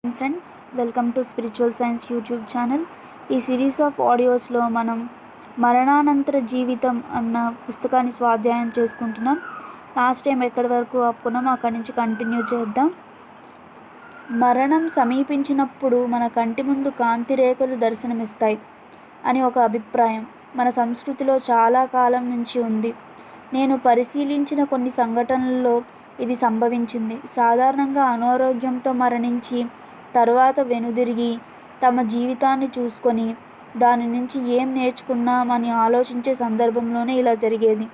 Friends, welcome to spiritual science YouTube channel. ఈ series of ఆడియోస్లో మనం మరణానంతర జీవితం అన్న పుస్తకాన్ని స్వాధ్యాయం చేసుకుంటున్నాం. లాస్ట్ టైం ఎక్కడి వరకు ఆపుకున్నాం అక్కడి నుంచి కంటిన్యూ చేద్దాం. మరణం సమీపించినప్పుడు మన కంటి ముందు కాంతి రేఖలు దర్శనమిస్తాయి అని ఒక అభిప్రాయం మన సంస్కృతిలో చాలా కాలం నుంచి ఉంది. నేను పరిశీలించిన కొన్ని సంఘటనల్లో ఇది సంభవించింది. సాధారణంగా అనారోగ్యంతో మరణించి తర్వాత వెనుదిరిగి తమ జీవితాన్ని చూసుకొని దాని నుంచి ఏం నేర్చుకున్నామని ఆలోచించే సందర్భంలోనే ఇలా జరిగేది.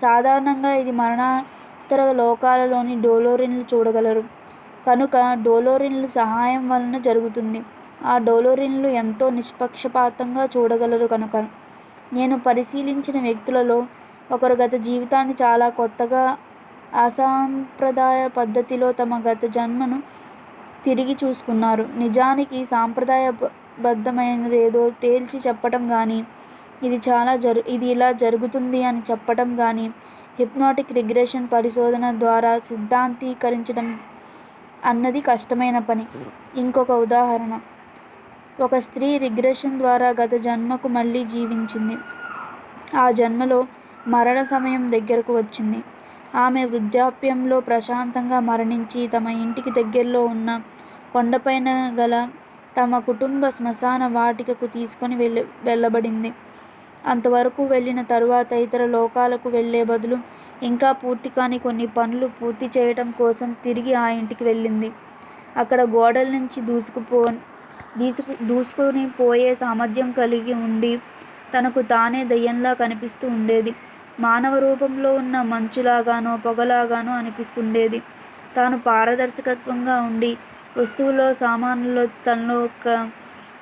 సాధారణంగా ఇది మరణానంతర లోకాలలోని డోలోరిన్లు చూడగలరు కనుక డోలోరిన్లు సహాయం వలన జరుగుతుంది. ఆ డోలోరిన్లు ఎంతో నిష్పక్షపాతంగా చూడగలరు కనుక. నేను పరిశీలించిన వ్యక్తులలో ఒకరు గత జీవితాన్ని చాలా కొత్తగా అసాంప్రదాయ పద్ధతిలో తమ గత జన్మను తిరిగి చూసుకున్నారు. నిజానికి సాంప్రదాయబద్ధమైనదేదో తేల్చి చెప్పటం కానీ ఇది ఇలా జరుగుతుంది అని చెప్పటం కానీ హిప్నాటిక్ రిగ్రెషన్ పరిశోధన ద్వారా సిద్ధాంతీకరించడం అన్నది కష్టమైన పని. ఇంకొక ఉదాహరణ, ఒక స్త్రీ రిగ్రెషన్ ద్వారా గత జన్మకు మళ్ళీ జీవించింది. ఆ జన్మలో మరణ సమయం దగ్గరకు వచ్చింది. ఆమె వృద్ధాప్యంలో ప్రశాంతంగా మరణించి తమ ఇంటికి దగ్గరలో ఉన్న కొండపైన గల తమ కుటుంబ శ్మశాన వాటికకు తీసుకొని వెళ్ళబడింది. అంతవరకు వెళ్ళిన తరువాత ఇతర లోకాలకు వెళ్ళే బదులు ఇంకా పూర్తి కాని కొన్ని పనులు పూర్తి చేయటం కోసం తిరిగి ఆ ఇంటికి వెళ్ళింది. అక్కడ గోడల నుంచి దూసుకొని పోయే సామర్థ్యం కలిగి ఉండి తనకు తానే దయ్యంలా కనిపిస్తూ ఉండేది. మానవ రూపంలో ఉన్న మంచులాగానో పొగలాగానో అనిపిస్తుండేది. తాను పారదర్శకత్వంగా ఉండి వస్తువుల్లో సామాన్లలో తనలో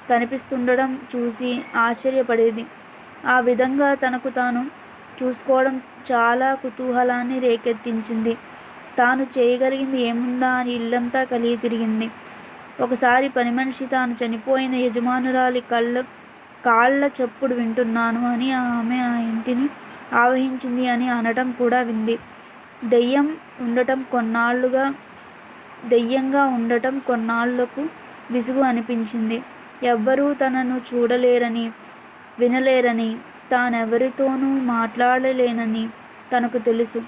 కనిపిస్తుండడం చూసి ఆశ్చర్యపడేది. ఆ విధంగా తనకు తాను చూసుకోవడం చాలా కుతూహలాన్ని రేకెత్తించింది. తాను చేయగలిగింది ఏముందా అని ఇల్లంతా కలిగి తిరిగింది. ఒకసారి పని మనిషి తాను చనిపోయిన యజమానురాలి కాళ్ళ చప్పుడు వింటున్నాను అని ఆమె ఆ ఇంటిని ఆవహించింది అని అనటం కూడా వింది. దెయ్యంగా ఉండటం కొన్నాళ్లకు విసుగు అనిపించింది. ఎవ్వరూ తనను చూడలేరని, వినలేరని, తానెవరితోనూ మాట్లాడలేనని తనకు తెలుసు.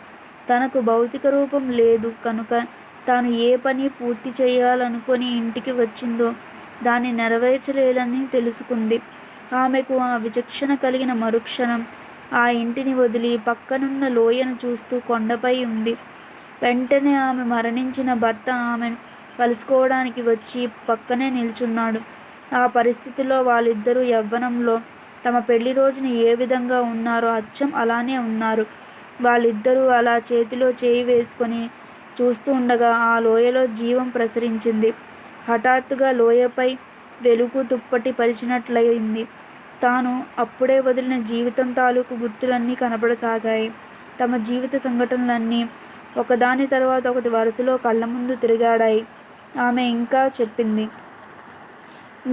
తనకు భౌతిక రూపం లేదు కనుక తాను ఏ పని పూర్తి చేయాలనుకొని ఇంటికి వచ్చిందో దాన్ని నెరవేర్చలేదని తెలుసుకుంది. ఆమెకు ఆ విచక్షణ కలిగిన మరుక్షణం ఆ ఇంటిని వదిలి పక్కనున్న లోయను చూస్తూ కొండపై ఉంది. వెంటనే ఆమె మరణించిన భర్త ఆమెను కలుసుకోవడానికి వచ్చి పక్కనే నిల్చున్నాడు. ఆ పరిస్థితిలో వాళ్ళిద్దరూ యవ్వనంలో తమ పెళ్లి రోజున ఏ విధంగా ఉన్నారో అచ్చం అలానే ఉన్నారు. వాళ్ళిద్దరూ అలా చేతిలో చేయి వేసుకొని చూస్తూ ఉండగా ఆ లోయలో జీవం ప్రసరించింది. హఠాత్తుగా లోయపై వెలుగు దుప్పటి పరిచినట్లయింది. తాను అప్పుడే వదిలిన జీవితం తాలూకు గుర్తులన్నీ కనపడసాగాయి. తమ జీవిత సంఘటనలన్నీ ఒకదాని తర్వాత ఒకటి వరుసలో కళ్ళ ముందు తిరిగాడాయి. ఆమె ఇంకా చెప్పింది,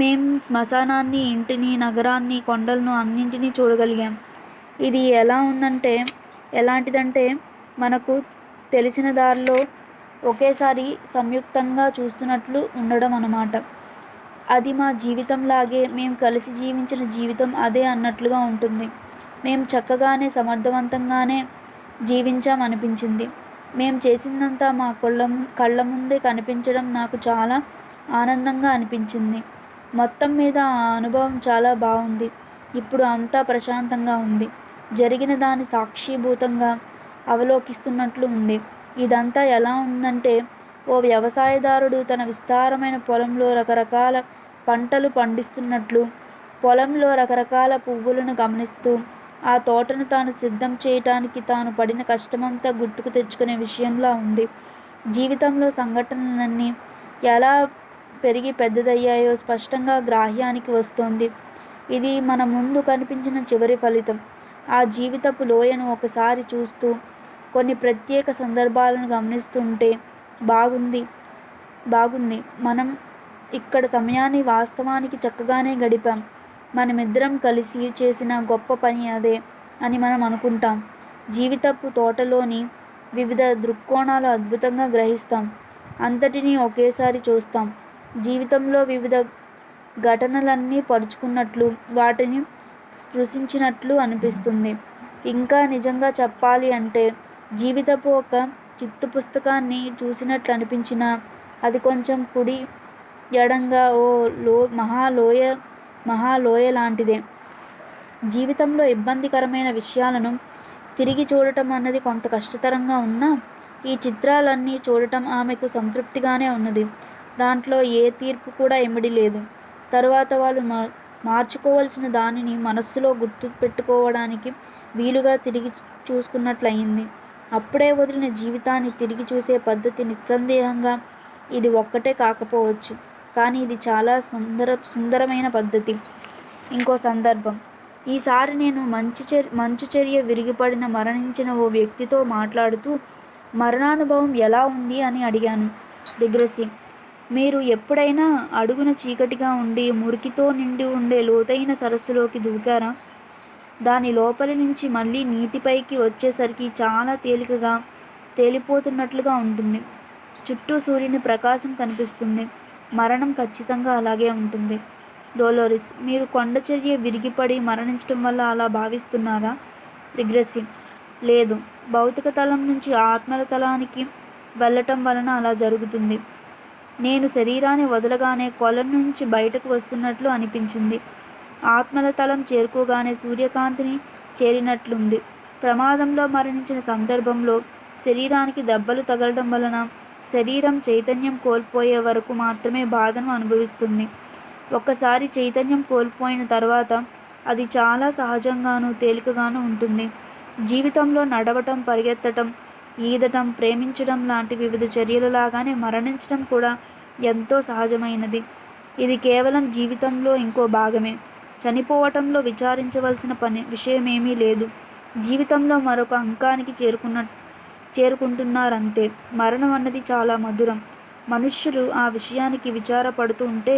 మేం శ్మశానాన్ని, ఇంటిని, నగరాన్ని, కొండలను అన్నింటినీ చూడగలిగాం. ఇది ఎలాంటిదంటే మనకు తెలిసిన దారిలో ఒకేసారి సంయుక్తంగా చూస్తున్నట్లు ఉండడం అన్నమాట. అది మా జీవితంలాగే, మేం కలిసి జీవించిన జీవితం అదే అన్నట్లుగా ఉంటుంది. మేం చక్కగానే సమర్థవంతంగానే జీవించాం అనిపించింది. మేం చేసిందంతా మా కళ్ళ ముందే కనిపించడం నాకు చాలా ఆనందంగా అనిపించింది. మొత్తం మీద ఆ అనుభవం చాలా బాగుంది. ఇప్పుడు అంతా ప్రశాంతంగా ఉంది. జరిగిన దాని సాక్షిభూతంగా అవలోకిస్తున్నట్లు ఉంది. ఇదంతా ఎలా ఉందంటే, ఓ వ్యవసాయదారుడు తన విస్తారమైన పొలంలో రకరకాల పంటలు పండిస్తున్నట్లు, పొలంలో రకరకాల పువ్వులను గమనిస్తూ ఆ తోటను తాను సిద్ధం చేయటానికి తాను పడిన కష్టమంతా గుర్తుకు తెచ్చుకునే విషయంలా ఉంది. జీవితంలో సంఘటనలన్నీ ఎలా పెరిగి పెద్దదయ్యాయో స్పష్టంగా గ్రాహ్యానికి వస్తోంది. ఇది మన ముందు కనిపించిన చివరి ఫలితం. ఆ జీవితపు లోయను ఒకసారి చూస్తూ కొన్ని ప్రత్యేక సందర్భాలను గమనిస్తుంటే బాగుంది. మనం ఇక్కడ సమయాన్ని వాస్తవానికి చక్కగానే గడిపాం. మనమిద్దరం కలిసి చేసిన గొప్ప పని అదే అని మనం అనుకుంటాం. జీవితపు తోటలోని వివిధ దృక్కోణాలు అద్భుతంగా గ్రహిస్తాం. అంతటినీ ఒకేసారి చూస్తాం. జీవితంలో వివిధ ఘటనలన్నీ పరుచుకున్నట్లు, వాటిని స్పృశించినట్లు అనిపిస్తుంది. ఇంకా నిజంగా చెప్పాలి అంటే జీవితపు ఒక చిత్తు పుస్తకాన్ని చూసినట్లు అనిపించినా అది కొంచెం కుడి ఎడంగా ఓ మహాలోయ లాంటిదే. జీవితంలో ఇబ్బందికరమైన విషయాలను తిరిగి చూడటం అన్నది కొంత కష్టతరంగా ఉన్నా ఈ చిత్రాలన్నీ చూడటం ఆమెకు సంతృప్తిగానే ఉన్నది. దాంట్లో ఏ తీర్పు కూడా ఇమిడి లేదు. తరువాత వాళ్ళు మార్చుకోవలసిన దానిని మనస్సులో గుర్తు పెట్టుకోవడానికి వీలుగా తిరిగి చూసుకున్నట్లయింది. అప్పుడే వదిలిన జీవితాన్ని తిరిగి చూసే పద్ధతి నిస్సందేహంగా ఇది ఒక్కటే కాకపోవచ్చు, కానీ ఇది చాలా సుందరమైన పద్ధతి. ఇంకో సందర్భం. ఈసారి నేను మంచు చర్య విరిగిపడిన మరణించిన ఓ వ్యక్తితో మాట్లాడుతూ మరణానుభవం ఎలా ఉంది అని అడిగాను. రిగ్రెసి: మీరు ఎప్పుడైనా అడుగున చీకటిగా ఉండి మురికితో నిండి ఉండే లోతైన సరస్సులోకి దూకారా? దాని లోపలి నుంచి మళ్ళీ నీటిపైకి వచ్చేసరికి చాలా తేలికగా తేలిపోతున్నట్లుగా ఉంటుంది. చుట్టూ సూర్యుని ప్రకాశం కనిపిస్తుంది. మరణం ఖచ్చితంగా అలాగే ఉంటుంది. డోలోరిస్: మీరు కొండచర్య విరిగిపడి మరణించటం వల్ల అలా భావిస్తున్నారా? రిగ్రెసి: లేదు, భౌతిక తలం నుంచి ఆత్మల తలానికి వెళ్ళటం వలన అలా జరుగుతుంది. నేను శరీరాన్ని వదలగానే కొలను నుంచి బయటకు వస్తున్నట్లు అనిపించింది. ఆత్మల తలం చేరుకోగానే సూర్యకాంతిని చేరినట్లుంది. ప్రమాదంలో మరణించిన సందర్భంలో శరీరానికి దెబ్బలు తగలడం వలన శరీరం చైతన్యం కోల్పోయే వరకు మాత్రమే బాధను అనుభవిస్తుంది. ఒక్కసారి చైతన్యం కోల్పోయిన తర్వాత అది చాలా సహజంగానూ తేలికగానూ ఉంటుంది. జీవితంలో నడవటం, పరిగెత్తటం, ఈదటం, ప్రేమించడం లాంటి వివిధ చర్యలలాగానే మరణించడం కూడా ఎంతో సహజమైనది. ఇది కేవలం జీవితంలో ఇంకో భాగమే. చనిపోవటంలో విచారించవలసిన విషయమేమీ లేదు. జీవితంలో మరొక అంకానికి చేరుకుంటున్నారంతే. మరణం అన్నది చాలా మధురం. మనుష్యులు ఆ విషయానికి విచారపడుతూ ఉంటే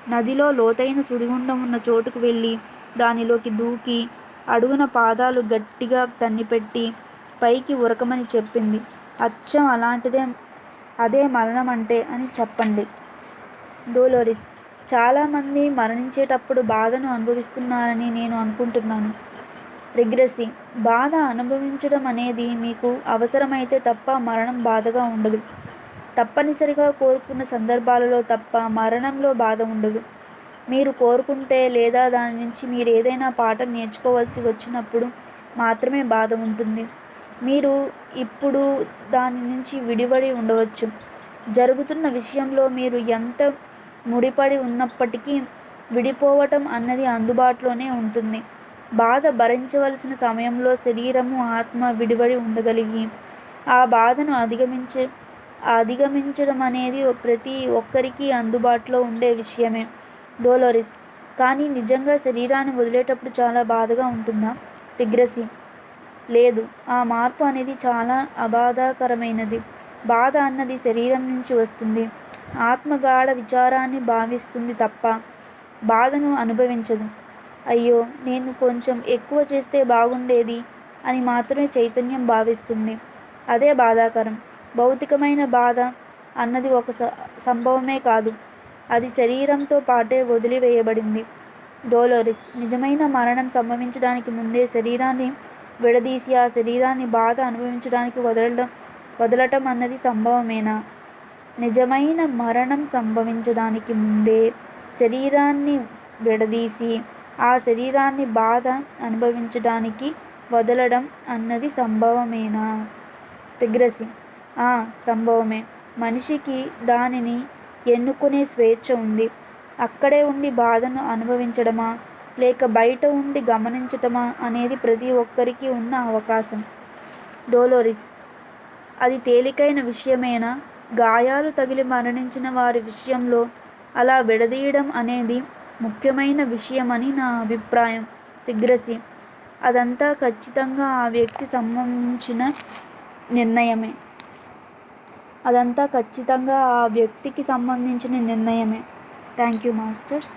నదిలో లోతైన సుడిగుండం ఉన్న చోటుకు వెళ్ళి దానిలోకి దూకి అడుగున పాదాలు గట్టిగా తన్నిపెట్టి పైకి ఉరకమని చెప్పింది. అచ్చం అదే మరణం అంటే అని చెప్పండి. డోలోరిస్: చాలామంది మరణించేటప్పుడు బాధను అనుభవిస్తున్నారని నేను అనుకుంటున్నాను. రిగ్రెసి: బాధ అనుభవించడం అనేది మీకు అవసరమైతే తప్ప మరణం బాధగా ఉండదు. తప్పనిసరిగా కోరుకున్న సందర్భాలలో తప్ప మరణంలో బాధ ఉండదు. మీరు కోరుకుంటే లేదా దాని నుంచి మీరు ఏదైనా పాఠం నేర్చుకోవాల్సి వచ్చినప్పుడు మాత్రమే బాధ ఉంటుంది. మీరు ఇప్పుడు దాని నుంచి విడివడి ఉండవచ్చు. జరుగుతున్న విషయంలో మీరు ఎంత ముడిపడి ఉన్నప్పటికీ విడిపోవటం అన్నది అందుబాటులోనే ఉంటుంది. బాధ భరించవలసిన సమయంలో శరీరము, ఆత్మ విడివడి ఉండగలిగి ఆ బాధను అధిగమించడం అనేది ప్రతి ఒక్కరికి అందుబాటులో ఉండే విషయమే. డోలోరిస్: కానీ నిజంగా శరీరాన్ని వదిలేటప్పుడు చాలా బాధగా ఉంటుందా? రిగ్రెసి: లేదు, ఆ మార్పు అనేది చాలా అబాధాకరమైనది. బాధ అన్నది శరీరం నుంచి వస్తుంది. ఆత్మ గాఢ విచారాన్ని భావిస్తుంది తప్ప బాధను అనుభవించదు. అయ్యో, నేను కొంచెం ఎక్కువ చేస్తే బాగుండేది అని మాత్రమే చైతన్యం భావిస్తుంది. అదే బాధాకరం. భౌతికమైన బాధ అన్నది ఒక సంభవమే కాదు, అది శరీరంతో పాటే వదిలివేయబడింది. డోలోరిస్: నిజమైన మరణం సంభవించడానికి ముందే శరీరాన్ని విడదీసి ఆ శరీరాన్ని బాధ అనుభవించడానికి వదలటం అన్నది సంభవమేనా? నిజమైన మరణం సంభవించడానికి ముందే శరీరాన్ని విడదీసి ఆ శరీరాన్ని బాధ అనుభవించడానికి వదలడం అన్నది సంభవమేనా? రిగ్రెసి: సంభవమే. మనిషికి దానిని ఎన్నుకునే స్వేచ్ఛ ఉంది. అక్కడే ఉండి బాధను అనుభవించడమా లేక బయట ఉండి గమనించటమా అనేది ప్రతి ఒక్కరికి ఉన్న అవకాశం. డోలోరిస్: అది తేలికైన విషయమేనా? గాయాలు తగిలి మరణించిన వారి విషయంలో అలా విడదీయడం అనేది ముఖ్యమైన విషయమని నా అభిప్రాయం. రిగ్రెసి: అదంతా ఖచ్చితంగా ఆ వ్యక్తికి సంబంధించిన నిర్ణయమే. Thank you masters.